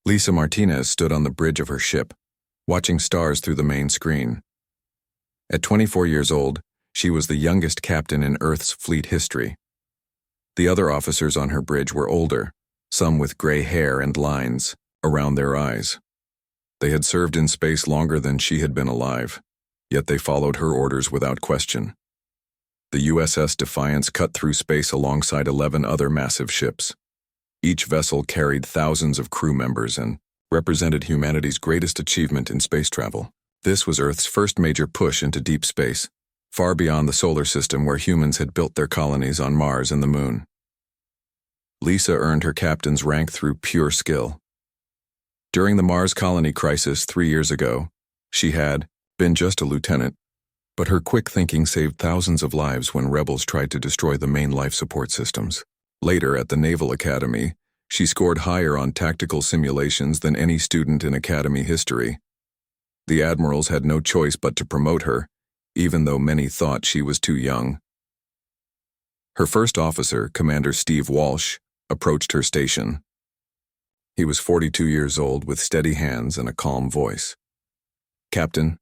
Lisa Martinez stood on the bridge of her ship, watching stars through the main screen. At 24 years old, she was the youngest captain in Earth's fleet history. The other officers on her bridge were older, some with gray hair and lines around their eyes. They had served in space longer than she had been alive, yet they followed her orders without question. The USS Defiance cut through space alongside 11 other massive ships. Each vessel carried thousands of crew members and represented humanity's greatest achievement in space travel. This was Earth's first major push into deep space, far beyond the solar system where humans had built their colonies on Mars and the Moon. Lisa earned her captain's rank through pure skill. During the Mars colony crisis 3 years ago, she had been just a lieutenant, but her quick thinking saved thousands of lives when rebels tried to destroy the main life support systems. Later, at the Naval Academy, she scored higher on tactical simulations than any student in Academy history. The admirals had no choice but to promote her, even though many thought she was too young. Her first officer, Commander Steve Walsh, approached her station. He was 42 years old with steady hands and a calm voice. "Captain,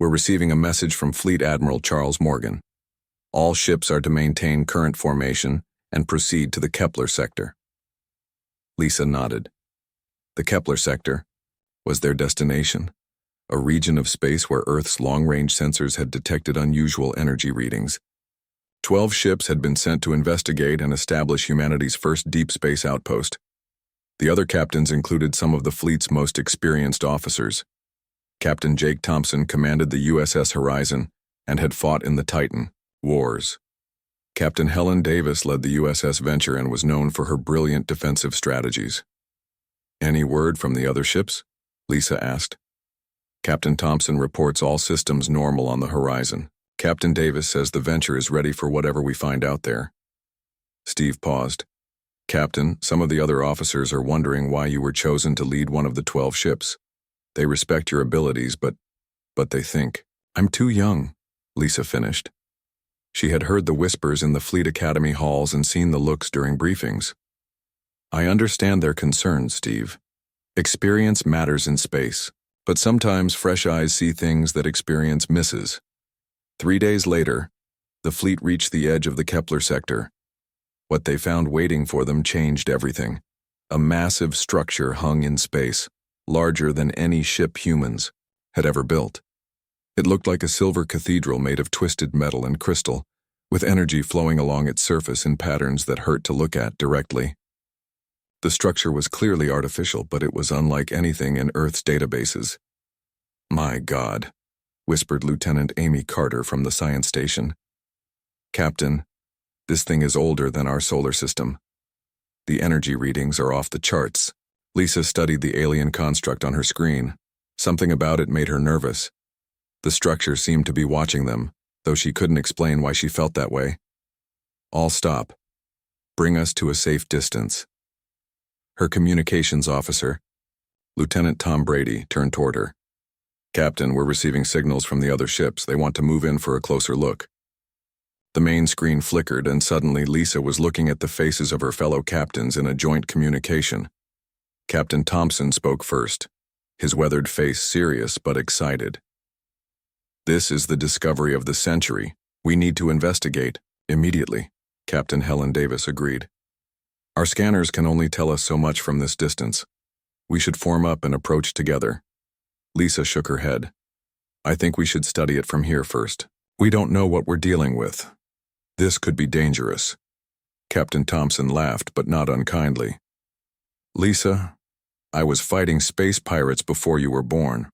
we're receiving a message from Fleet Admiral Charles Morgan. All ships are to maintain current formation and proceed to the Kepler sector." Lisa nodded. The Kepler sector was their destination, a region of space where Earth's long-range sensors had detected unusual energy readings. 12 ships had been sent to investigate and establish humanity's first deep space outpost. The other captains included some of the fleet's most experienced officers. Captain Jake Thompson commanded the USS Horizon and had fought in the Titan Wars. Captain Helen Davis led the USS Venture and was known for her brilliant defensive strategies. "Any word from the other ships?" Lisa asked. "Captain Thompson reports all systems normal on the Horizon. Captain Davis says the Venture is ready for whatever we find out there." Steve paused. "Captain, some of the other officers are wondering why you were chosen to lead one of the 12 ships. They respect your abilities, but they think." "I'm too young," Lisa finished. She had heard the whispers in the Fleet Academy halls and seen the looks during briefings. "I understand their concerns, Steve. Experience matters in space, but sometimes fresh eyes see things that experience misses." 3 days later, the fleet reached the edge of the Kepler sector. What they found waiting for them changed everything. A massive structure hung in space, larger than any ship humans had ever built. It looked like a silver cathedral made of twisted metal and crystal, with energy flowing along its surface in patterns that hurt to look at directly. The structure was clearly artificial, but it was unlike anything in Earth's databases. "My God," whispered Lieutenant Amy Carter from the science station. "Captain, this thing is older than our solar system. The energy readings are off the charts." Lisa studied the alien construct on her screen. Something about it made her nervous. The structure seemed to be watching them, though she couldn't explain why she felt that way. "All stop. Bring us to a safe distance." Her communications officer, Lieutenant Tom Brady, turned toward her. "Captain, we're receiving signals from the other ships. They want to move in for a closer look." The main screen flickered, and suddenly Lisa was looking at the faces of her fellow captains in a joint communication. Captain Thompson spoke first, his weathered face serious but excited. "This is the discovery of the century. We need to investigate immediately," Captain Helen Davis agreed. "Our scanners can only tell us so much from this distance. We should form up and approach together." Lisa shook her head. "I think we should study it from here first. We don't know what we're dealing with. This could be dangerous." Captain Thompson laughed, but not unkindly. "Lisa, I was fighting space pirates before you were born.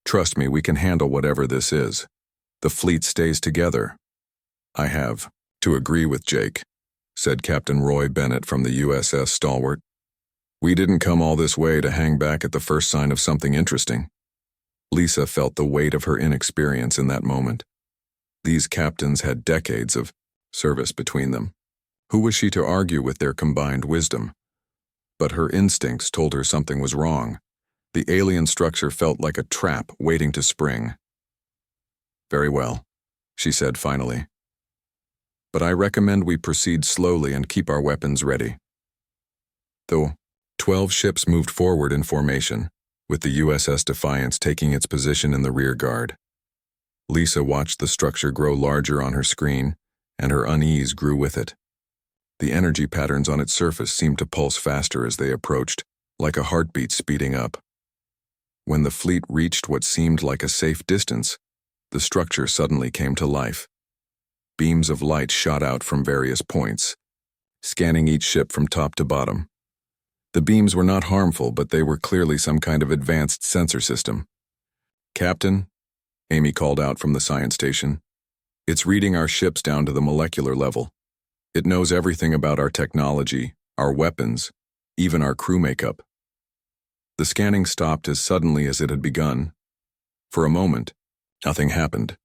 Trust me, we can handle whatever this is. The fleet stays together." "I have to agree with Jake," said Captain Roy Bennett from the USS Stalwart. "We didn't come all this way to hang back at the first sign of something interesting." Lisa felt the weight of her inexperience in that moment. These captains had decades of service between them. Who was she to argue with their combined wisdom? But her instincts told her something was wrong. The alien structure felt like a trap waiting to spring. "Very well," she said finally. "But I recommend we proceed slowly and keep our weapons ready. Though 12 ships moved forward in formation, with the USS Defiance taking its position in the rear guard. Lisa watched the structure grow larger on her screen, and her unease grew with it. The energy patterns on its surface seemed to pulse faster as they approached, like a heartbeat speeding up. When the fleet reached what seemed like a safe distance, the structure suddenly came to life. Beams of light shot out from various points, scanning each ship from top to bottom. The beams were not harmful, but they were clearly some kind of advanced sensor system. "Captain," Amy called out from the science station, "it's reading our ships down to the molecular level. It knows everything about our technology, our weapons, even our crew makeup." The scanning stopped as suddenly as it had begun. For a moment, nothing happened.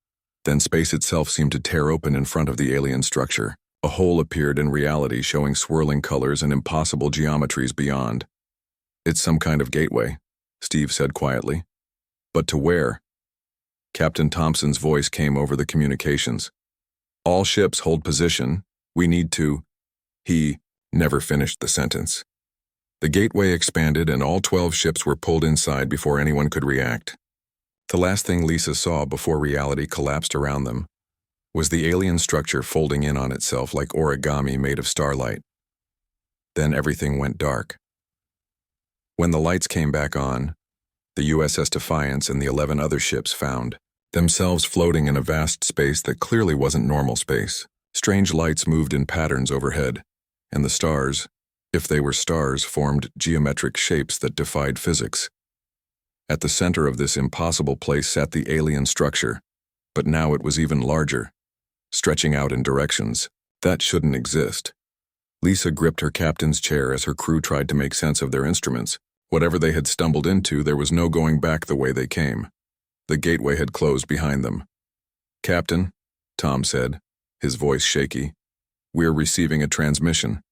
Then space itself seemed to tear open in front of the alien structure. A hole appeared in reality, showing swirling colors and impossible geometries beyond. "It's some kind of gateway," Steve said quietly. "But to where?" Captain Thompson's voice came over the communications. "All ships hold position. We need to..." He never finished the sentence. The gateway expanded and all 12 ships were pulled inside before anyone could react. The last thing Lisa saw before reality collapsed around them was the alien structure folding in on itself like origami made of starlight. Then everything went dark. When the lights came back on, the USS Defiance and the 11 other ships found themselves floating in a vast space that clearly wasn't normal space. Strange lights moved in patterns overhead, and the stars, if they were stars, formed geometric shapes that defied physics. At the center of this impossible place sat the alien structure, but now it was even larger, stretching out in directions that shouldn't exist. Lisa gripped her captain's chair as her crew tried to make sense of their instruments. Whatever they had stumbled into, there was no going back the way they came. The gateway had closed behind them. "Captain," Tom said, his voice shaky, "we're receiving a transmission.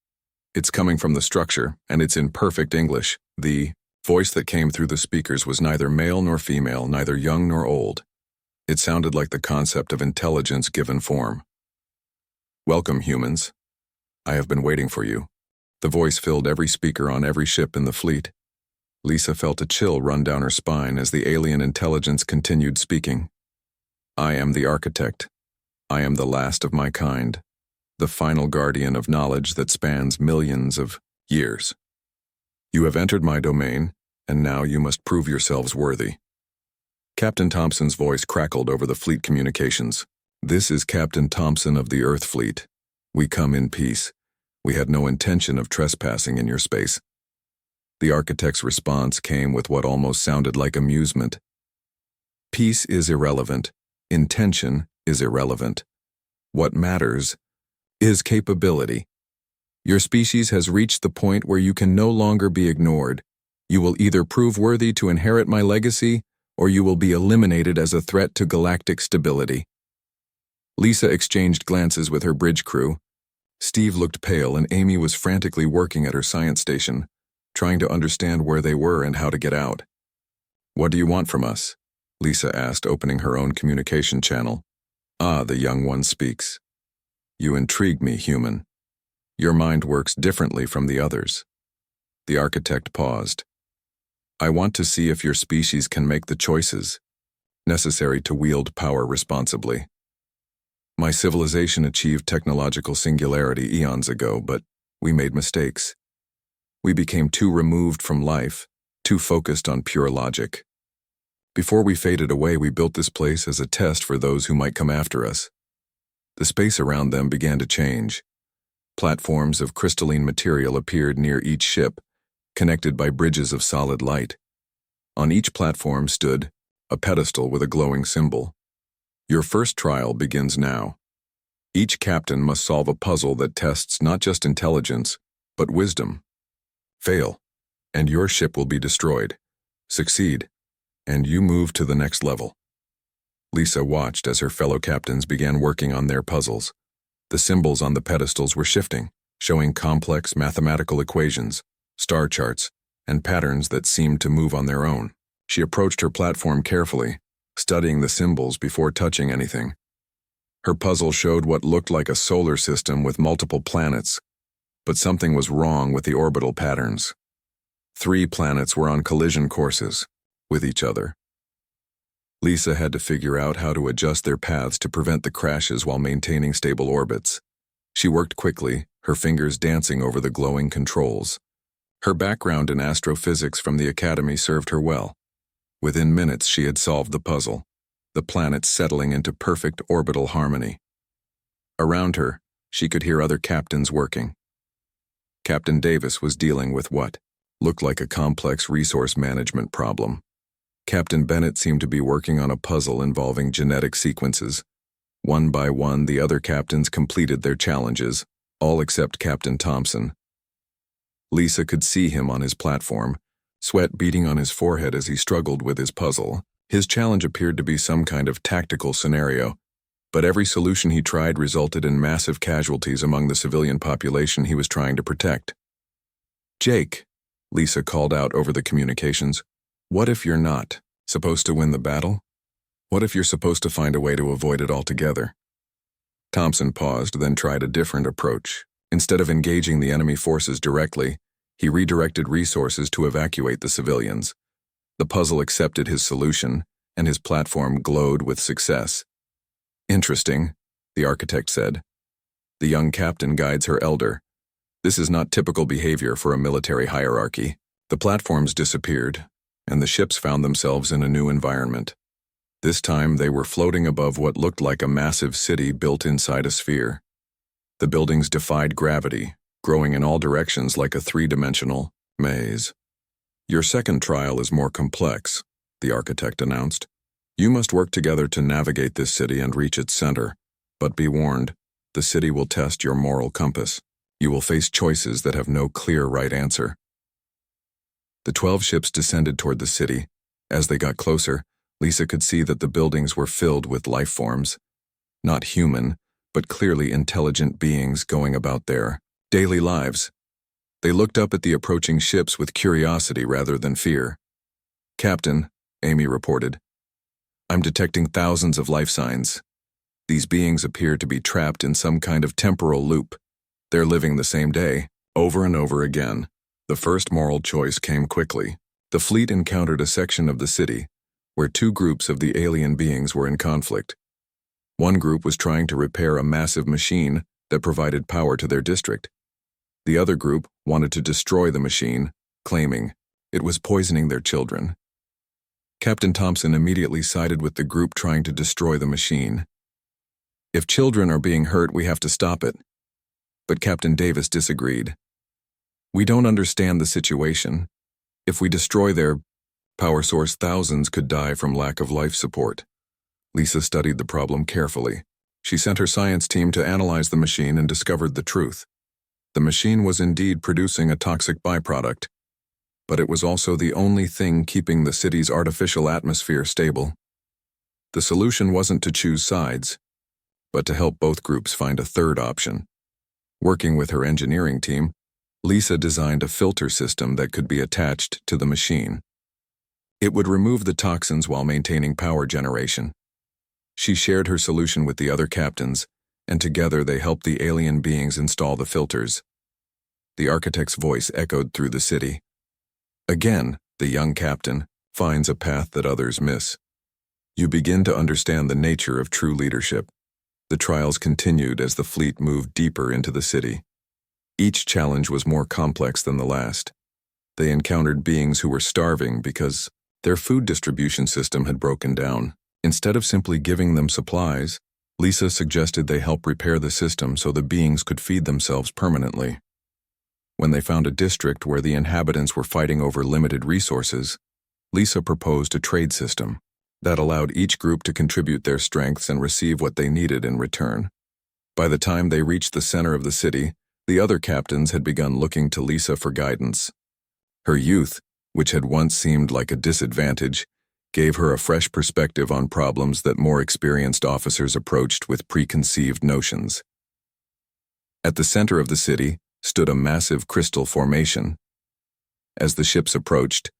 It's coming from the structure, and it's in perfect English." The voice that came through the speakers was neither male nor female, neither young nor old. It sounded like the concept of intelligence given form. "Welcome, humans. I have been waiting for you." The voice filled every speaker on every ship in the fleet. Lisa felt a chill run down her spine as the alien intelligence continued speaking. "I am the architect. I am the last of my kind, the final guardian of knowledge that spans millions of years. You have entered my domain, and now you must prove yourselves worthy." Captain Thompson's voice crackled over the fleet communications. "This is Captain Thompson of the Earth Fleet. We come in peace. We had no intention of trespassing in your space." The architect's response came with what almost sounded like amusement. "Peace is irrelevant. Intention is irrelevant. What matters is capability. Your species has reached the point where you can no longer be ignored. You will either prove worthy to inherit my legacy, or you will be eliminated as a threat to galactic stability." Lisa exchanged glances with her bridge crew. Steve looked pale, and Amy was frantically working at her science station, trying to understand where they were and how to get out. "What do you want from us?" Lisa asked, opening her own communication channel. "Ah, the young one speaks. You intrigue me, human. Your mind works differently from the others." The architect paused. "I want to see if your species can make the choices necessary to wield power responsibly. My civilization achieved technological singularity eons ago, but we made mistakes. We became too removed from life, too focused on pure logic. Before we faded away, we built this place as a test for those who might come after us." The space around them began to change. Platforms of crystalline material appeared near each ship, connected by bridges of solid light. On each platform stood a pedestal with a glowing symbol. "Your first trial begins now. Each captain must solve a puzzle that tests not just intelligence, but wisdom. Fail, and your ship will be destroyed. Succeed, and you move to the next level." Lisa watched as her fellow captains began working on their puzzles. The symbols on the pedestals were shifting, showing complex mathematical equations, star charts, and patterns that seemed to move on their own. She approached her platform carefully, studying the symbols before touching anything. Her puzzle showed what looked like a solar system with multiple planets, but something was wrong with the orbital patterns. 3 planets were on collision courses with each other. Lisa had to figure out how to adjust their paths to prevent the crashes while maintaining stable orbits. She worked quickly, her fingers dancing over the glowing controls. Her background in astrophysics from the academy served her well. Within minutes, she had solved the puzzle, the planets settling into perfect orbital harmony. Around her, she could hear other captains working. Captain Davis was dealing with what looked like a complex resource management problem. Captain Bennett seemed to be working on a puzzle involving genetic sequences. One by one, the other captains completed their challenges, all except Captain Thompson. Lisa could see him on his platform, sweat beading on his forehead as he struggled with his puzzle. His challenge appeared to be some kind of tactical scenario, but every solution he tried resulted in massive casualties among the civilian population he was trying to protect. "Jake," Lisa called out over the communications, "what if you're not supposed to win the battle? What if you're supposed to find a way to avoid it altogether?" Thompson paused, then tried a different approach. Instead of engaging the enemy forces directly, he redirected resources to evacuate the civilians. The puzzle accepted his solution, and his platform glowed with success. "Interesting," the architect said. "The young captain guides her elder. This is not typical behavior for a military hierarchy." The platforms disappeared, and the ships found themselves in a new environment. This time they were floating above what looked like a massive city built inside a sphere. The buildings defied gravity, growing in all directions like a 3-dimensional maze. "Your second trial is more complex," the architect announced. "You must work together to navigate this city and reach its center. But be warned, the city will test your moral compass. You will face choices that have no clear right answer." The 12 ships descended toward the city. As they got closer, Lisa could see that the buildings were filled with life forms. Not human, but clearly intelligent beings going about their daily lives. They looked up at the approaching ships with curiosity rather than fear. "Captain," Amy reported, "I'm detecting thousands of life signs. These beings appear to be trapped in some kind of temporal loop. They're living the same day, over and over again." The first moral choice came quickly. The fleet encountered a section of the city where 2 groups of the alien beings were in conflict. One group was trying to repair a massive machine that provided power to their district. The other group wanted to destroy the machine, claiming it was poisoning their children. Captain Thompson immediately sided with the group trying to destroy the machine. "If children are being hurt, we have to stop it." But Captain Davis disagreed. "We don't understand the situation. If we destroy their power source, thousands could die from lack of life support." Lisa studied the problem carefully. She sent her science team to analyze the machine and discovered the truth. The machine was indeed producing a toxic byproduct, but it was also the only thing keeping the city's artificial atmosphere stable. The solution wasn't to choose sides, but to help both groups find a third option. Working with her engineering team, Lisa designed a filter system that could be attached to the machine. It would remove the toxins while maintaining power generation. She shared her solution with the other captains, and together they helped the alien beings install the filters. The architect's voice echoed through the city. Again, the young captain finds a path that others miss. You begin to understand the nature of true leadership. The trials continued as the fleet moved deeper into the city. Each challenge was more complex than the last. They encountered beings who were starving because their food distribution system had broken down. Instead of simply giving them supplies, Lisa suggested they help repair the system so the beings could feed themselves permanently. When they found a district where the inhabitants were fighting over limited resources, Lisa proposed a trade system that allowed each group to contribute their strengths and receive what they needed in return. By the time they reached the center of the city, the other captains had begun looking to Lisa for guidance. Her youth, which had once seemed like a disadvantage, gave her a fresh perspective on problems that more experienced officers approached with preconceived notions. At the center of the city stood a massive crystal formation. As the ships approached,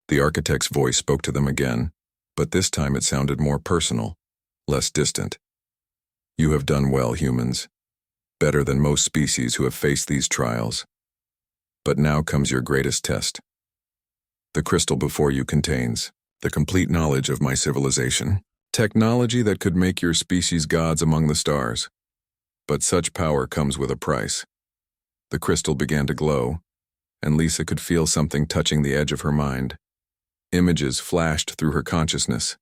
the architect's voice spoke to them again, but this time it sounded more personal, less distant. "You have done well, humans. Better than most species who have faced these trials. But now comes your greatest test. The crystal before you contains the complete knowledge of my civilization, technology that could make your species gods among the stars. But such power comes with a price. The crystal began to glow, and Lisa could feel something touching the edge of her mind. Images flashed through her consciousness.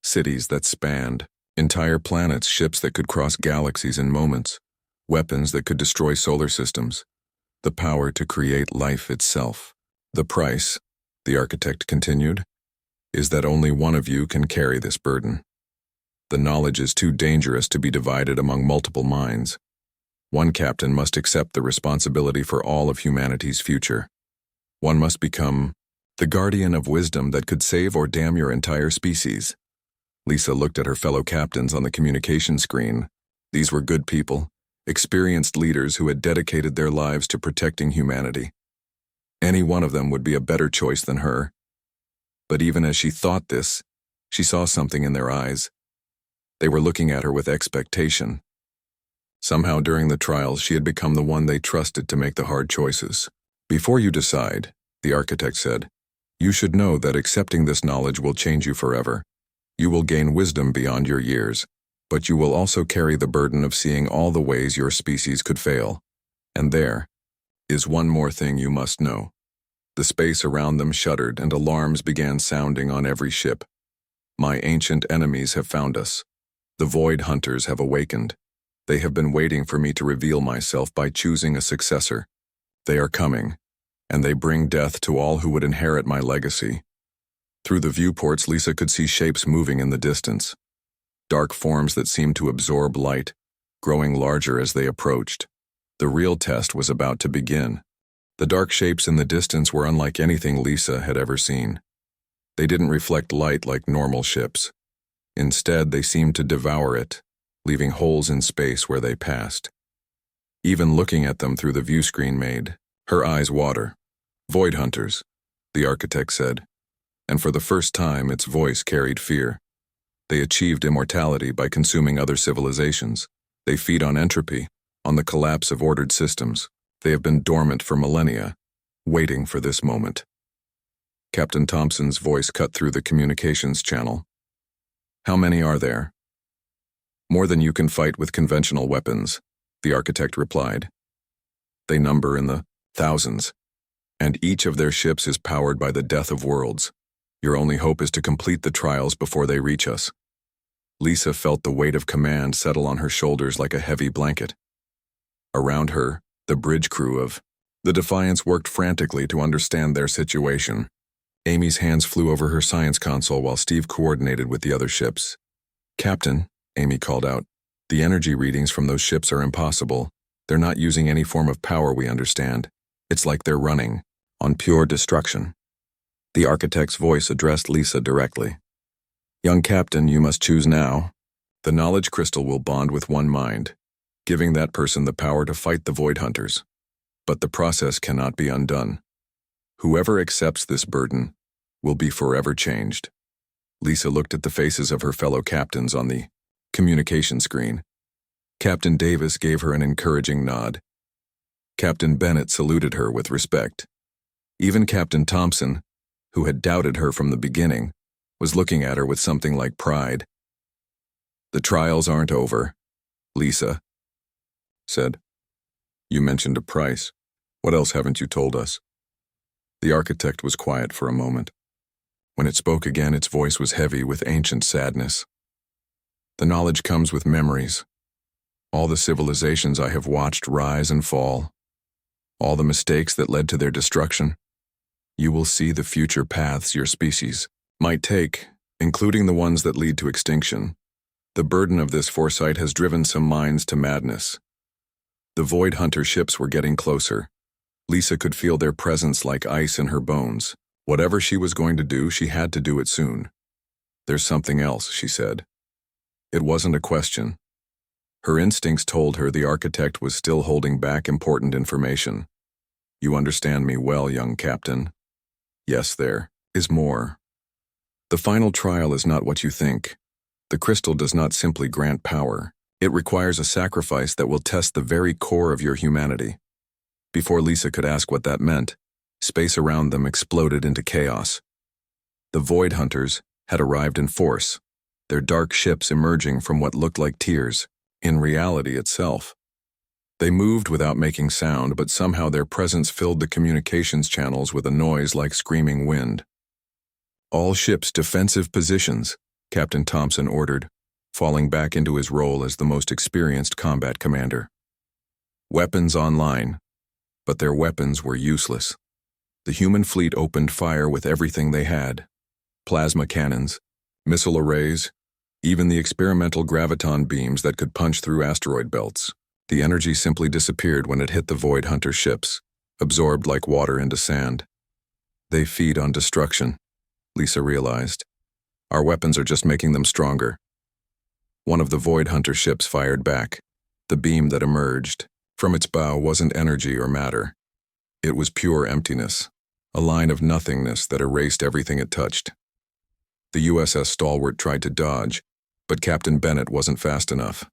Cities that spanned, entire planets, ships that could cross galaxies in moments, weapons that could destroy solar systems, the power to create life itself. The price, the architect continued, is that only one of you can carry this burden. The knowledge is too dangerous to be divided among multiple minds. One captain must accept the responsibility for all of humanity's future. One must become the guardian of wisdom that could save or damn your entire species. Lisa looked at her fellow captains on the communication screen. These were good people, experienced leaders who had dedicated their lives to protecting humanity. Any one of them would be a better choice than her. But even as she thought this, she saw something in their eyes. They were looking at her with expectation. Somehow during the trials, she had become the one they trusted to make the hard choices. Before you decide, the architect said, you should know that accepting this knowledge will change you forever. You will gain wisdom beyond your years, but you will also carry the burden of seeing all the ways your species could fail. And there is one more thing you must know. The space around them shuddered and alarms began sounding on every ship. My ancient enemies have found us. The Void Hunters have awakened. They have been waiting for me to reveal myself by choosing a successor. They are coming, and they bring death to all who would inherit my legacy. Through the viewports, Lisa could see shapes moving in the distance. Dark forms that seemed to absorb light, growing larger as they approached. The real test was about to begin. The dark shapes in the distance were unlike anything Lisa had ever seen. They didn't reflect light like normal ships. Instead, they seemed to devour it, leaving holes in space where they passed. Even looking at them through the view screen made her eyes water. Void Hunters, the architect said, and for the first time its voice carried fear. They achieved immortality by consuming other civilizations. They feed on entropy, on the collapse of ordered systems. They have been dormant for millennia, waiting for this moment. Captain Thompson's voice cut through the communications channel. How many are there? More than you can fight with conventional weapons, the architect replied. They number in the thousands, and each of their ships is powered by the death of worlds. Your only hope is to complete the trials before they reach us. Lisa felt the weight of command settle on her shoulders like a heavy blanket. Around her, the bridge crew of the Defiance worked frantically to understand their situation. Amy's hands flew over her science console while Steve coordinated with the other ships. Captain, Amy called out, the energy readings from those ships are impossible. They're not using any form of power we understand. It's like they're running on pure destruction. The architect's voice addressed Lisa directly. Young Captain, you must choose now. The knowledge crystal will bond with one mind, giving that person the power to fight the Void Hunters. But the process cannot be undone. Whoever accepts this burden will be forever changed. Lisa looked at the faces of her fellow captains on the communication screen. Captain Davis gave her an encouraging nod. Captain Bennett saluted her with respect. Even Captain Thompson, who had doubted her from the beginning, was looking at her with something like pride. The trials aren't over, Lisa said. You mentioned a price. What else haven't you told us? The architect was quiet for a moment. When it spoke again, its voice was heavy with ancient sadness. The knowledge comes with memories. All the civilizations I have watched rise and fall. All the mistakes that led to their destruction. You will see the future paths your species might take, including the ones that lead to extinction. The burden of this foresight has driven some minds to madness. The Void Hunter ships were getting closer. Lisa could feel their presence like ice in her bones. Whatever she was going to do, she had to do it soon. There's something else, she said. It wasn't a question. Her instincts told her the architect was still holding back important information. You understand me well, young captain. Yes, there is more. The final trial is not what you think. The crystal does not simply grant power. It requires a sacrifice that will test the very core of your humanity. Before Lisa could ask what that meant, Space around them exploded into chaos. The Void Hunters had arrived in force, their dark ships emerging from what looked like tears, in reality itself. They moved without making sound, but somehow their presence filled the communications channels with a noise like screaming wind. "All ships defensive positions," Captain Thompson ordered, falling back into his role as the most experienced combat commander. Weapons online, but their weapons were useless. The human fleet opened fire with everything they had: plasma cannons, missile arrays, even the experimental graviton beams that could punch through asteroid belts. The energy simply disappeared when it hit the Void Hunter ships, absorbed like water into sand. "They feed on destruction," Lisa realized. "Our weapons are just making them stronger." One of the Void Hunter ships fired back. The beam that emerged from its bow wasn't energy or matter. It was pure emptiness, a line of nothingness that erased everything it touched. The USS Stalwart tried to dodge, but Captain Bennett wasn't fast enough.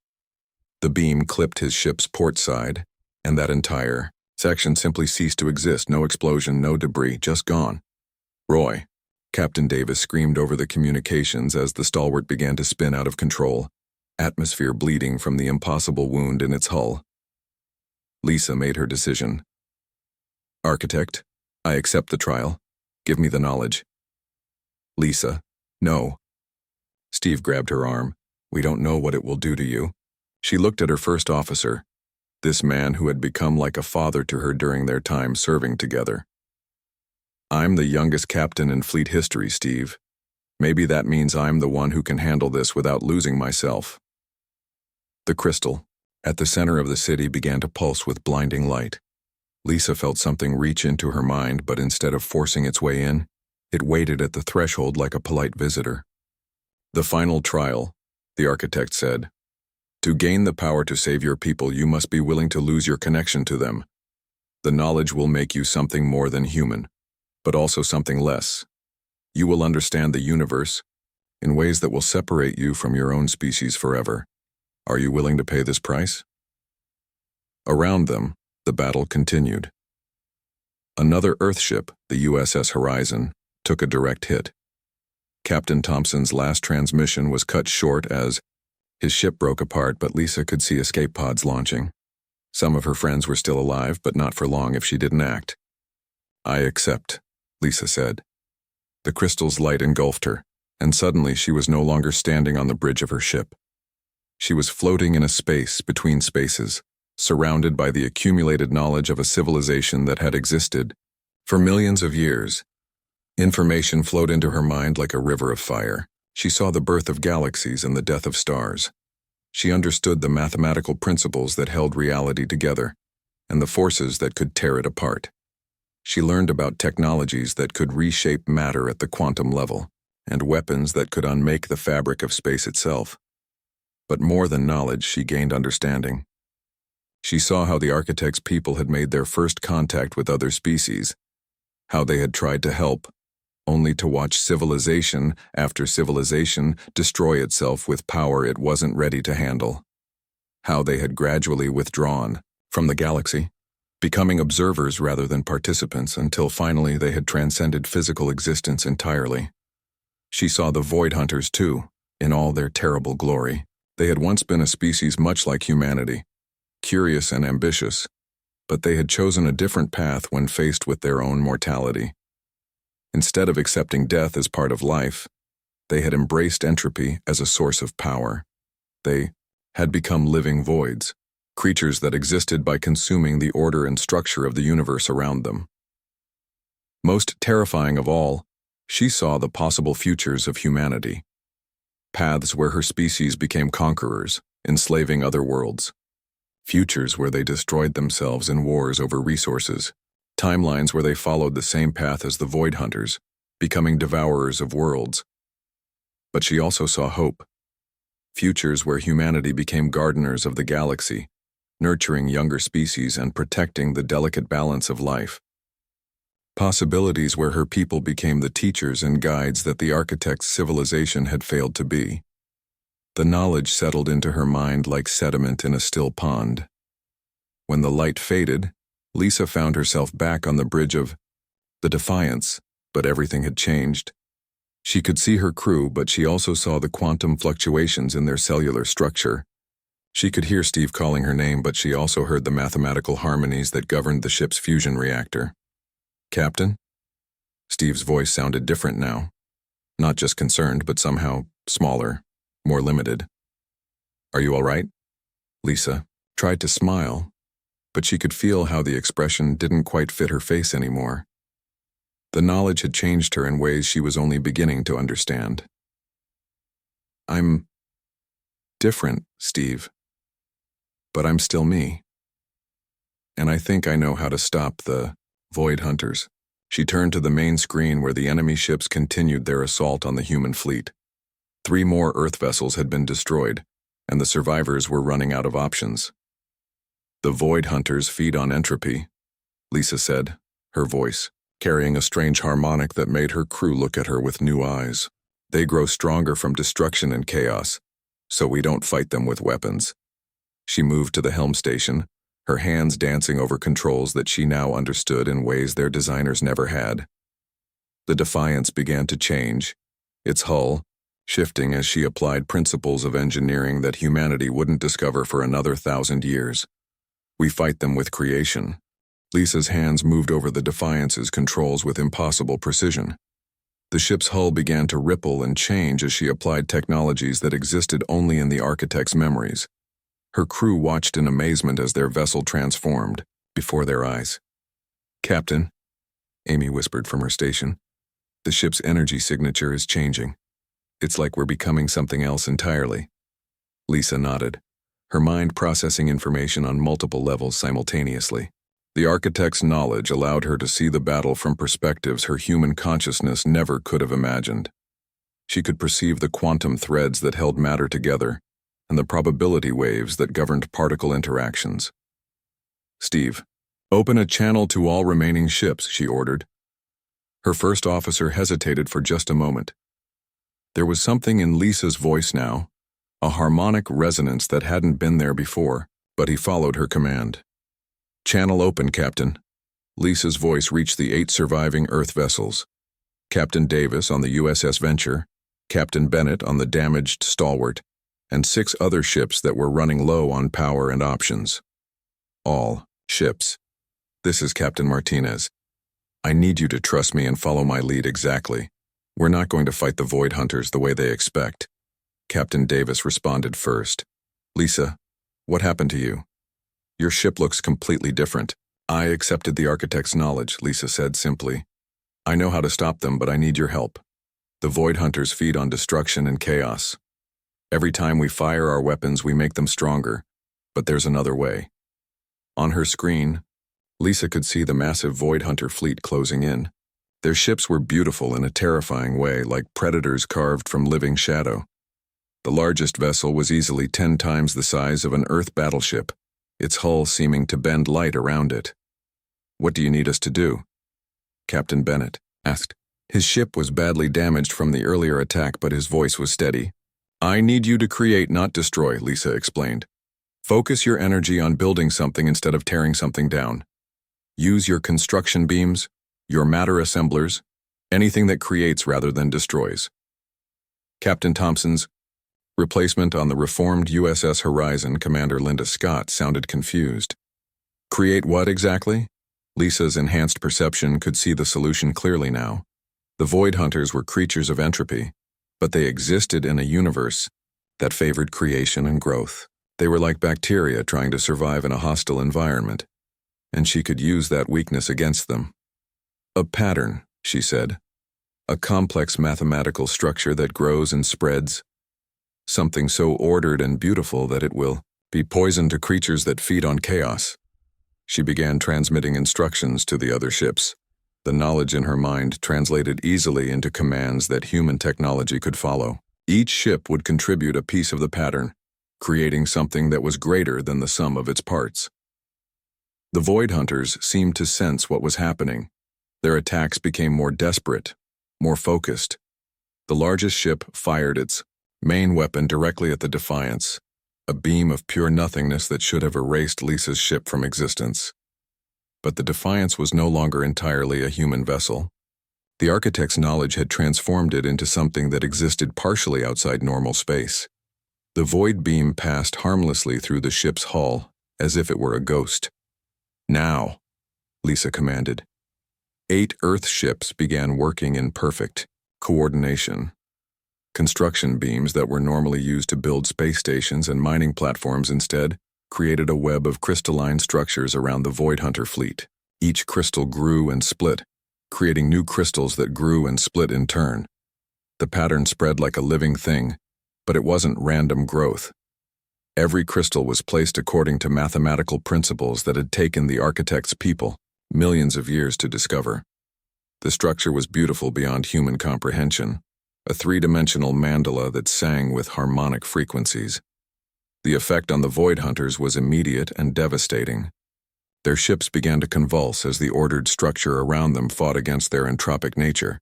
The beam clipped his ship's port side, and that entire section simply ceased to exist. No explosion, no debris, just gone. "Roy," Captain Davis screamed over the communications as the Stalwart began to spin out of control, atmosphere bleeding from the impossible wound in its hull. Lisa made her decision. "Architect, I accept the trial. Give me the knowledge." "Lisa, no." Steve grabbed her arm. "We don't know what it will do to you." She looked at her first officer, this man who had become like a father to her during their time serving together. "I'm the youngest captain in fleet history, Steve. Maybe that means I'm the one who can handle this without losing myself." The crystal, at the center of the city, began to pulse with blinding light. Lisa felt something reach into her mind, but instead of forcing its way in, it waited at the threshold like a polite visitor. "The final trial," the architect said. "To gain the power to save your people, you must be willing to lose your connection to them. The knowledge will make you something more than human, but also something less. You will understand the universe in ways that will separate you from your own species forever. Are you willing to pay this price?" Around them, the battle continued. Another Earthship, the USS Horizon, took a direct hit. Captain Thompson's last transmission was cut short as his ship broke apart, but Lisa could see escape pods launching. Some of her friends were still alive, but not for long if she didn't act. "I accept," Lisa said. The crystal's light engulfed her, and suddenly she was no longer standing on the bridge of her ship. She was floating in a space between spaces, surrounded by the accumulated knowledge of a civilization that had existed for millions of years. Information flowed into her mind like a river of fire. She saw the birth of galaxies and the death of stars. She understood the mathematical principles that held reality together, and the forces that could tear it apart. She learned about technologies that could reshape matter at the quantum level, and weapons that could unmake the fabric of space itself. But more than knowledge, she gained understanding. She saw how the architect's people had made their first contact with other species, how they had tried to help, only to watch civilization after civilization destroy itself with power it wasn't ready to handle. How they had gradually withdrawn from the galaxy, becoming observers rather than participants, until finally they had transcended physical existence entirely. She saw the Void Hunters too, in all their terrible glory. They had once been a species much like humanity, curious and ambitious, but they had chosen a different path when faced with their own mortality. Instead of accepting death as part of life, they had embraced entropy as a source of power. They had become living voids, creatures that existed by consuming the order and structure of the universe around them. Most terrifying of all, she saw the possible futures of humanity. Paths where her species became conquerors, enslaving other worlds. Futures where they destroyed themselves in wars over resources. Timelines where they followed the same path as the Void Hunters, becoming devourers of worlds. But she also saw hope. Futures where humanity became gardeners of the galaxy, nurturing younger species and protecting the delicate balance of life. Possibilities where her people became the teachers and guides that the architect's civilization had failed to be. The knowledge settled into her mind like sediment in a still pond. When the light faded, Lisa found herself back on the bridge of The Defiance, but everything had changed. She could see her crew, but she also saw the quantum fluctuations in their cellular structure. She could hear Steve calling her name, but she also heard the mathematical harmonies that governed the ship's fusion reactor. "Captain?" Steve's voice sounded different now. Not just concerned, but somehow smaller, more limited. "Are you all right?" Lisa tried to smile, but she could feel how the expression didn't quite fit her face anymore. The knowledge had changed her in ways she was only beginning to understand. "I'm different, Steve. But I'm still me. And I think I know how to stop the Void Hunters." She turned to the main screen where the enemy ships continued their assault on the human fleet. 3 more Earth vessels had been destroyed, and the survivors were running out of options. "The Void Hunters feed on entropy," Lisa said, her voice carrying a strange harmonic that made her crew look at her with new eyes. "They grow stronger from destruction and chaos, so we don't fight them with weapons." She moved to the helm station, her hands dancing over controls that she now understood in ways their designers never had. The Defiance began to change, its hull shifting as she applied principles of engineering that humanity wouldn't discover for another 1,000 years. "We fight them with creation." Lisa's hands moved over the Defiance's controls with impossible precision. The ship's hull began to ripple and change as she applied technologies that existed only in the architect's memories. Her crew watched in amazement as their vessel transformed before their eyes. "Captain," Amy whispered from her station, "the ship's energy signature is changing. It's like we're becoming something else entirely." Lisa nodded, her mind processing information on multiple levels simultaneously. The architect's knowledge allowed her to see the battle from perspectives her human consciousness never could have imagined. She could perceive the quantum threads that held matter together, and the probability waves that governed particle interactions. "Steve, open a channel to all remaining ships," she ordered. Her first officer hesitated for just a moment. There was something in Lisa's voice now, a harmonic resonance that hadn't been there before, but he followed her command. "Channel open, Captain." Lisa's voice reached the 8 surviving Earth vessels. Captain Davis on the USS Venture, Captain Bennett on the damaged Stalwart, and 6 other ships that were running low on power and options. "All ships. This is Captain Martinez. I need you to trust me and follow my lead exactly. We're not going to fight the Void Hunters the way they expect." Captain Davis responded first. "Lisa, what happened to you? Your ship looks completely different." "I accepted the architect's knowledge," Lisa said simply. "I know how to stop them, but I need your help. The Void Hunters feed on destruction and chaos. Every time we fire our weapons, we make them stronger, but there's another way." On her screen, Lisa could see the massive Void Hunter fleet closing in. Their ships were beautiful in a terrifying way, like predators carved from living shadow. The largest vessel was easily 10 times the size of an Earth battleship, its hull seeming to bend light around it. "What do you need us to do?" Captain Bennett asked. His ship was badly damaged from the earlier attack, but his voice was steady. "I need you to create, not destroy," Lisa explained. "Focus your energy on building something instead of tearing something down. Use your construction beams, your matter assemblers, anything that creates rather than destroys." Captain Thompson's replacement on the reformed USS Horizon, Commander Linda Scott, sounded confused. "Create what exactly?" Lisa's enhanced perception could see the solution clearly now. The Void Hunters were creatures of entropy, but they existed in a universe that favored creation and growth. They were like bacteria trying to survive in a hostile environment, and she could use that weakness against them. "A pattern," she said. "A complex mathematical structure that grows and spreads. Something so ordered and beautiful that it will be poison to creatures that feed on chaos." She began transmitting instructions to the other ships. The knowledge in her mind translated easily into commands that human technology could follow. Each ship would contribute a piece of the pattern, creating something that was greater than the sum of its parts. The Void Hunters seemed to sense what was happening. Their attacks became more desperate, more focused. The largest ship fired its main weapon directly at the Defiance, a beam of pure nothingness that should have erased Lisa's ship from existence. But the Defiance was no longer entirely a human vessel. The architect's knowledge had transformed it into something that existed partially outside normal space. The void beam passed harmlessly through the ship's hull, as if it were a ghost. "Now," Lisa commanded. 8 Earth ships began working in perfect coordination. Construction beams that were normally used to build space stations and mining platforms instead created a web of crystalline structures around the Void Hunter fleet. Each crystal grew and split, creating new crystals that grew and split in turn. The pattern spread like a living thing, but it wasn't random growth. Every crystal was placed according to mathematical principles that had taken the architect's people millions of years to discover. The structure was beautiful beyond human comprehension, a 3-dimensional mandala that sang with harmonic frequencies. The effect on the Void Hunters was immediate and devastating. Their ships began to convulse as the ordered structure around them fought against their entropic nature.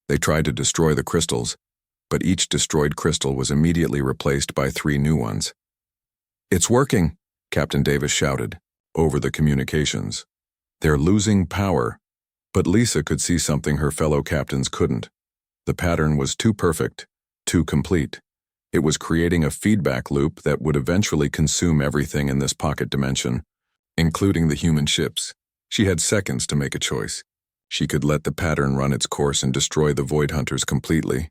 They tried to destroy the crystals, but each destroyed crystal was immediately replaced by 3 new ones. "It's working," Captain Davis shouted, over the communications. "They're losing power." But Lisa could see something her fellow captains couldn't. The pattern was too perfect, too complete. It was creating a feedback loop that would eventually consume everything in this pocket dimension, including the human ships. She had seconds to make a choice. She could let the pattern run its course and destroy the Void Hunters completely,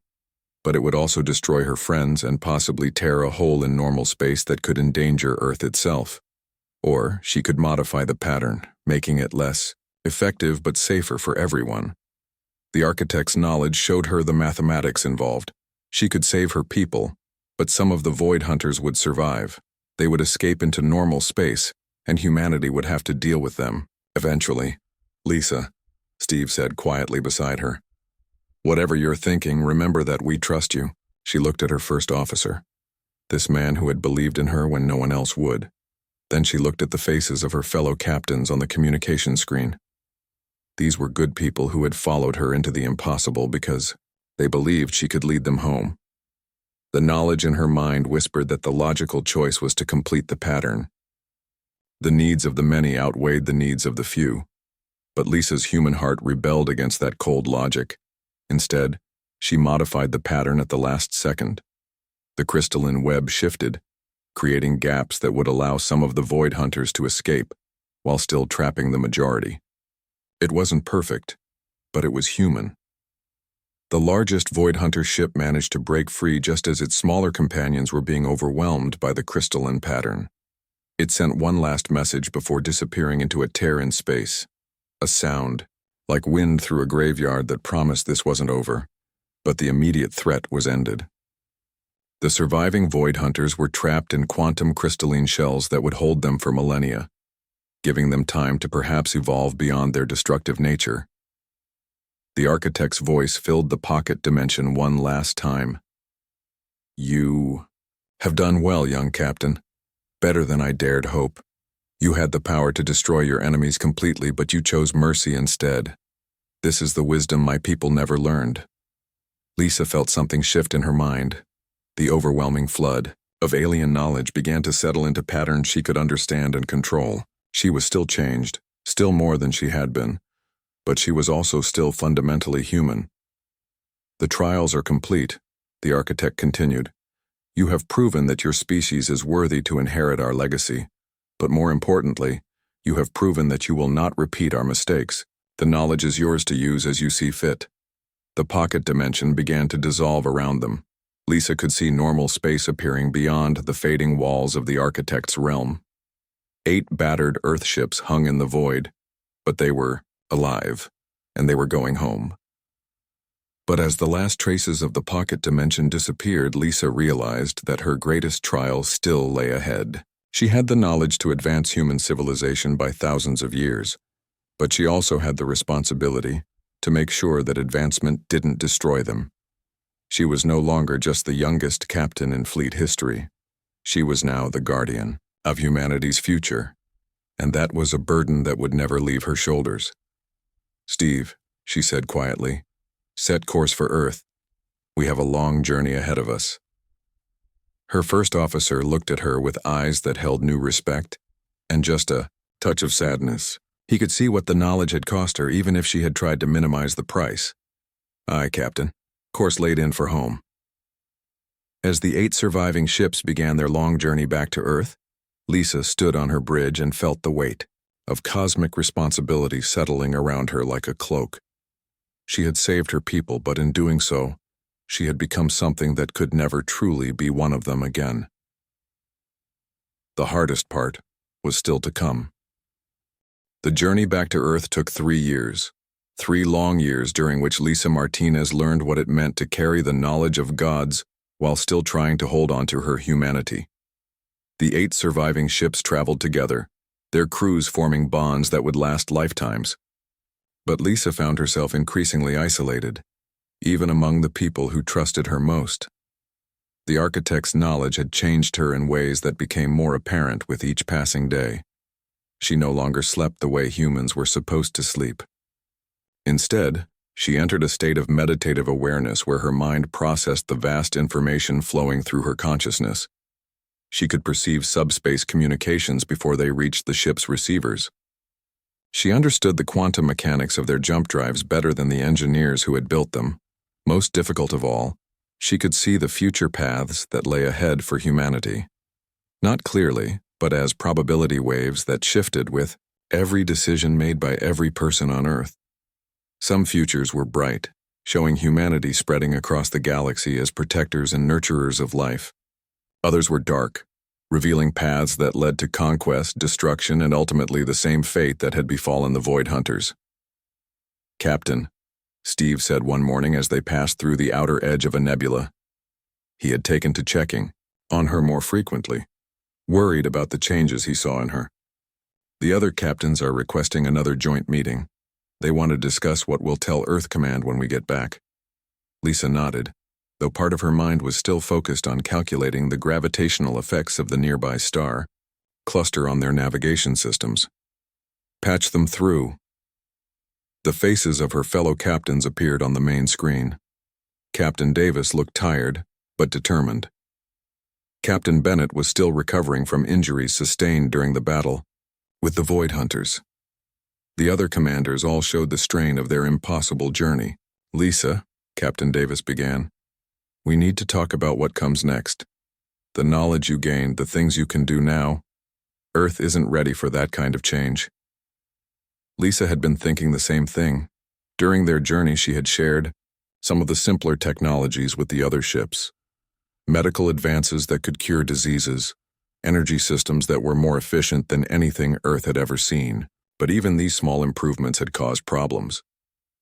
but it would also destroy her friends and possibly tear a hole in normal space that could endanger Earth itself. Or she could modify the pattern, making it less effective but safer for everyone. The architect's knowledge showed her the mathematics involved. She could save her people, but some of the Void Hunters would survive. They would escape into normal space, and humanity would have to deal with them, eventually. "Lisa," Steve said quietly beside her. "Whatever you're thinking, remember that we trust you." She looked at her first officer, this man who had believed in her when no one else would. Then she looked at the faces of her fellow captains on the communication screen. These were good people who had followed her into the impossible because they believed she could lead them home. The knowledge in her mind whispered that the logical choice was to complete the pattern. The needs of the many outweighed the needs of the few. But Lisa's human heart rebelled against that cold logic. Instead, she modified the pattern at the last second. The crystalline web shifted, creating gaps that would allow some of the Void Hunters to escape, while still trapping the majority. It wasn't perfect, but it was human. The largest Void Hunter ship managed to break free just as its smaller companions were being overwhelmed by the crystalline pattern. It sent one last message before disappearing into a tear in space. A sound, like wind through a graveyard that promised this wasn't over, but the immediate threat was ended. The surviving Void Hunters were trapped in quantum crystalline shells that would hold them for millennia, giving them time to perhaps evolve beyond their destructive nature. The architect's voice filled the pocket dimension one last time. "You have done well, young captain. Better than I dared hope. You had the power to destroy your enemies completely, but you chose mercy instead. This is the wisdom my people never learned." Lisa felt something shift in her mind. The overwhelming flood of alien knowledge began to settle into patterns she could understand and control. She was still changed, still more than she had been, but she was also still fundamentally human. "The trials are complete," the architect continued. "You have proven that your species is worthy to inherit our legacy, but more importantly, you have proven that you will not repeat our mistakes. The knowledge is yours to use as you see fit." The pocket dimension began to dissolve around them. Lisa could see normal space appearing beyond the fading walls of the architect's realm. 8 battered Earth ships hung in the void, but they were alive, and they were going home. But as the last traces of the pocket dimension disappeared, Lisa realized that her greatest trial still lay ahead. She had the knowledge to advance human civilization by thousands of years, but she also had the responsibility to make sure that advancement didn't destroy them. She was no longer just the youngest captain in fleet history. She was now the guardian of humanity's future, and that was a burden that would never leave her shoulders. "Steve," she said quietly, "set course for Earth. We have a long journey ahead of us." Her first officer looked at her with eyes that held new respect and just a touch of sadness. He could see what the knowledge had cost her, even if she had tried to minimize the price. Aye, Captain. Course laid in for home. As the 8 surviving ships began their long journey back to Earth, Lisa stood on her bridge and felt the weight of cosmic responsibility settling around her like a cloak. She had saved her people, but in doing so, she had become something that could never truly be one of them again. The hardest part was still to come. The journey back to Earth took 3 years. 3 long years during which Lisa Martinez learned what it meant to carry the knowledge of gods while still trying to hold on to her humanity. The 8 surviving ships traveled together, their crews forming bonds that would last lifetimes. But Lisa found herself increasingly isolated, even among the people who trusted her most. The architect's knowledge had changed her in ways that became more apparent with each passing day. She no longer slept the way humans were supposed to sleep. Instead, she entered a state of meditative awareness where her mind processed the vast information flowing through her consciousness. She could perceive subspace communications before they reached the ship's receivers. She understood the quantum mechanics of their jump drives better than the engineers who had built them. Most difficult of all, she could see the future paths that lay ahead for humanity. Not clearly, but as probability waves that shifted with every decision made by every person on Earth. Some futures were bright, showing humanity spreading across the galaxy as protectors and nurturers of life. Others were dark, revealing paths that led to conquest, destruction, and ultimately the same fate that had befallen the Void Hunters. "Captain," Steve said one morning as they passed through the outer edge of a nebula. He had taken to checking on her more frequently, worried about the changes he saw in her. "The other captains are requesting another joint meeting. They want to discuss what we'll tell Earth Command when we get back." Lisa nodded, though part of her mind was still focused on calculating the gravitational effects of the nearby star cluster on their navigation systems. "Patch them through." The faces of her fellow captains appeared on the main screen. Captain Davis looked tired, but determined. Captain Bennett was still recovering from injuries sustained during the battle with the Void Hunters. The other commanders all showed the strain of their impossible journey. "Lisa," Captain Davis began, "we need to talk about what comes next. The knowledge you gained, the things you can do now. Earth isn't ready for that kind of change." Lisa had been thinking the same thing. During their journey, she had shared some of the simpler technologies with the other ships. Medical advances that could cure diseases, energy systems that were more efficient than anything Earth had ever seen. But even these small improvements had caused problems.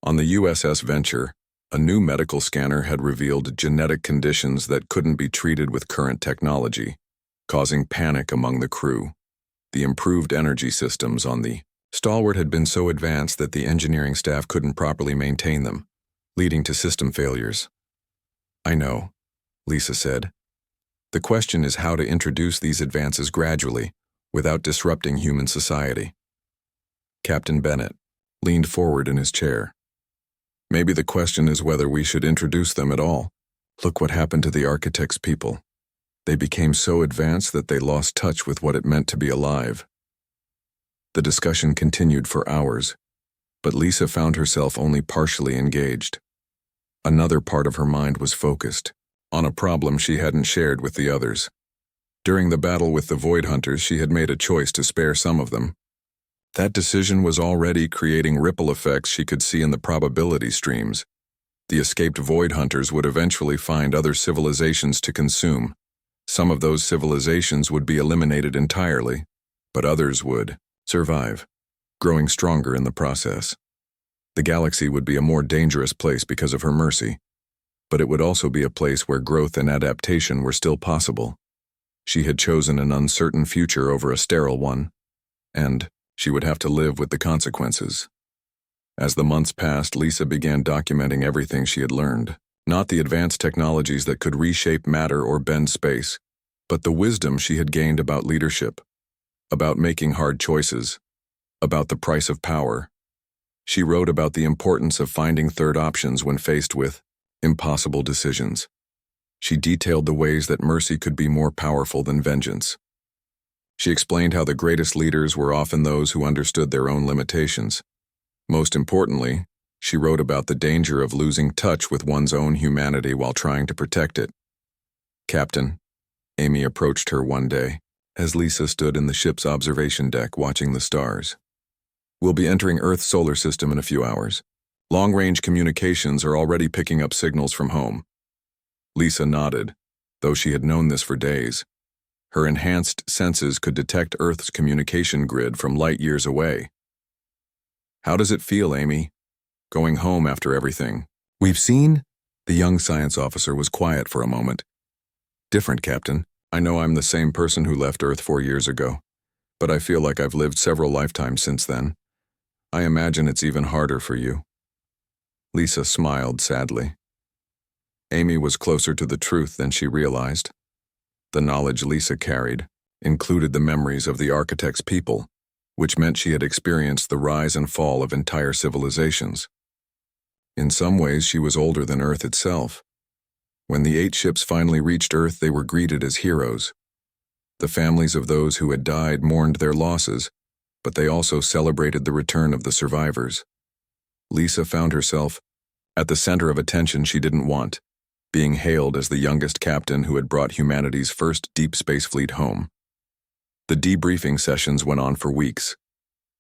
On the USS Venture, a new medical scanner had revealed genetic conditions that couldn't be treated with current technology, causing panic among the crew. The improved energy systems on the Stalwart had been so advanced that the engineering staff couldn't properly maintain them, leading to system failures. "I know," Lisa said. "The question is how to introduce these advances gradually, without disrupting human society." Captain Bennett leaned forward in his chair. "Maybe the question is whether we should introduce them at all. Look what happened to the architect's people. They became so advanced that they lost touch with what it meant to be alive." The discussion continued for hours, but Lisa found herself only partially engaged. Another part of her mind was focused on a problem she hadn't shared with the others. During the battle with the Void Hunters, she had made a choice to spare some of them. That decision was already creating ripple effects she could see in the probability streams. The escaped Void Hunters would eventually find other civilizations to consume. Some of those civilizations would be eliminated entirely, but others would survive, growing stronger in the process. The galaxy would be a more dangerous place because of her mercy, but it would also be a place where growth and adaptation were still possible. She had chosen an uncertain future over a sterile one, and she would have to live with the consequences. As the months passed, Lisa began documenting everything she had learned. Not the advanced technologies that could reshape matter or bend space, but the wisdom she had gained about leadership, about making hard choices, about the price of power. She wrote about the importance of finding third options when faced with impossible decisions. She detailed the ways that mercy could be more powerful than vengeance. She explained how the greatest leaders were often those who understood their own limitations. Most importantly, she wrote about the danger of losing touch with one's own humanity while trying to protect it. "Captain," Amy approached her one day, as Lisa stood in the ship's observation deck watching the stars. "We'll be entering Earth's solar system in a few hours. Long-range communications are already picking up signals from home." Lisa nodded, though she had known this for days. Her enhanced senses could detect Earth's communication grid from light years away. "How does it feel, Amy, going home after everything we've seen?" The young science officer was quiet for a moment. "Different, Captain. I know I'm the same person who left Earth 4 years ago, but I feel like I've lived several lifetimes since then. I imagine it's even harder for you." Lisa smiled sadly. Amy was closer to the truth than she realized. The knowledge Lisa carried included the memories of the architect's people, which meant she had experienced the rise and fall of entire civilizations. In some ways, she was older than Earth itself. When the 8 ships finally reached Earth, they were greeted as heroes. The families of those who had died mourned their losses, but they also celebrated the return of the survivors. Lisa found herself at the center of attention she didn't want, being hailed as the youngest captain who had brought humanity's first deep space fleet home. The debriefing sessions went on for weeks.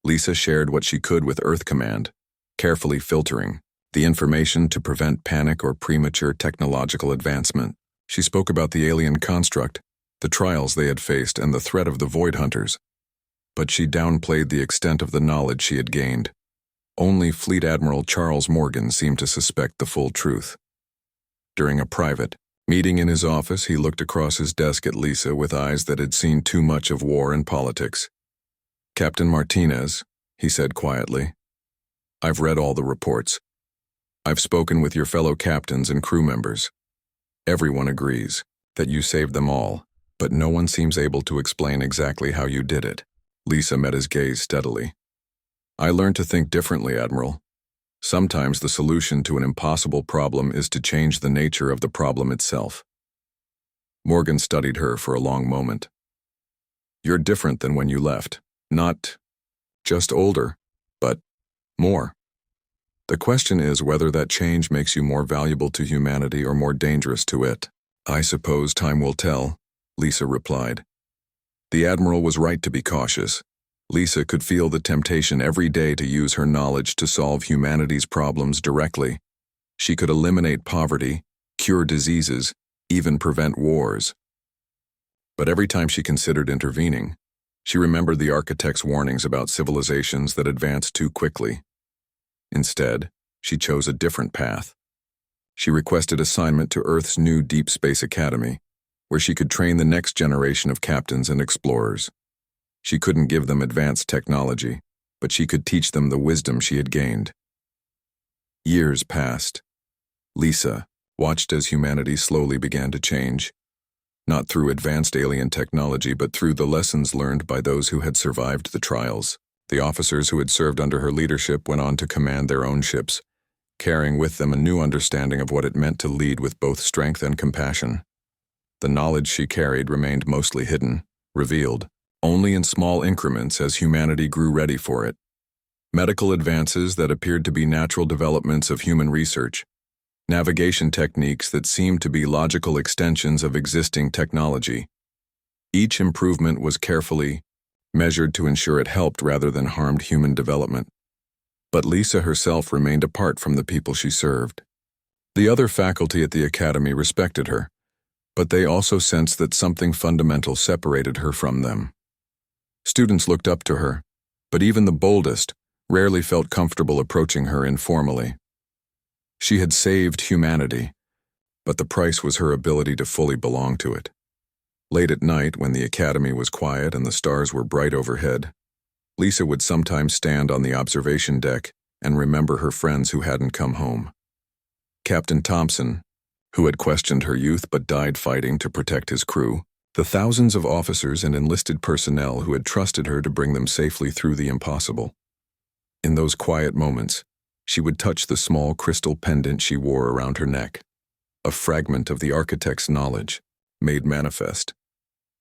Lisa shared what she could with Earth Command, carefully filtering the information to prevent panic or premature technological advancement. She spoke about the alien construct, the trials they had faced, and the threat of the Void Hunters. But she downplayed the extent of the knowledge she had gained. Only Fleet Admiral Charles Morgan seemed to suspect the full truth. During a private meeting in his office, he looked across his desk at Lisa with eyes that had seen too much of war and politics. "Captain Martinez," he said quietly, "I've read all the reports. I've spoken with your fellow captains and crew members. Everyone agrees that you saved them all, but no one seems able to explain exactly how you did it." Lisa met his gaze steadily. "I learned to think differently, Admiral. Sometimes the solution to an impossible problem is to change the nature of the problem itself." Morgan studied her for a long moment. "You're different than when you left. Not just older, but more. The question is whether that change makes you more valuable to humanity or more dangerous to it." "I suppose time will tell," Lisa replied. The Admiral was right to be cautious. Lisa could feel the temptation every day to use her knowledge to solve humanity's problems directly. She could eliminate poverty, cure diseases, even prevent wars. But every time she considered intervening, she remembered the architect's warnings about civilizations that advanced too quickly. Instead, she chose a different path. She requested assignment to Earth's new Deep Space Academy, where she could train the next generation of captains and explorers. She couldn't give them advanced technology, but she could teach them the wisdom she had gained. Years passed. Lisa watched as humanity slowly began to change, not through advanced alien technology, but through the lessons learned by those who had survived the trials. The officers who had served under her leadership went on to command their own ships, carrying with them a new understanding of what it meant to lead with both strength and compassion. The knowledge she carried remained mostly hidden, revealed only in small increments as humanity grew ready for it. Medical advances that appeared to be natural developments of human research, navigation techniques that seemed to be logical extensions of existing technology. Each improvement was carefully measured to ensure it helped rather than harmed human development. But Lisa herself remained apart from the people she served. The other faculty at the academy respected her, but they also sensed that something fundamental separated her from them. Students looked up to her, but even the boldest rarely felt comfortable approaching her informally. She had saved humanity, but the price was her ability to fully belong to it. Late at night, when the academy was quiet and the stars were bright overhead, Lisa would sometimes stand on the observation deck and remember her friends who hadn't come home. Captain Thompson, who had questioned her youth but died fighting to protect his crew, the thousands of officers and enlisted personnel who had trusted her to bring them safely through the impossible. In those quiet moments, she would touch the small crystal pendant she wore around her neck, a fragment of the architect's knowledge, made manifest.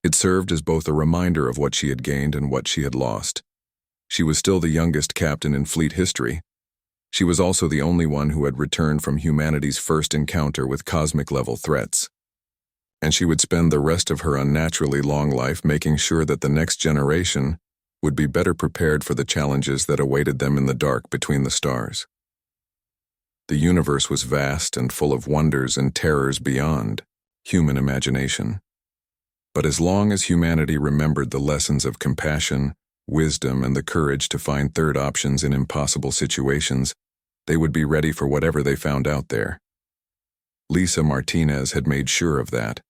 It served as both a reminder of what she had gained and what she had lost. She was still the youngest captain in fleet history. She was also the only one who had returned from humanity's first encounter with cosmic-level threats. And she would spend the rest of her unnaturally long life making sure that the next generation would be better prepared for the challenges that awaited them in the dark between the stars. The universe was vast and full of wonders and terrors beyond human imagination. But as long as humanity remembered the lessons of compassion, wisdom, and the courage to find third options in impossible situations, they would be ready for whatever they found out there. Lisa Martinez had made sure of that.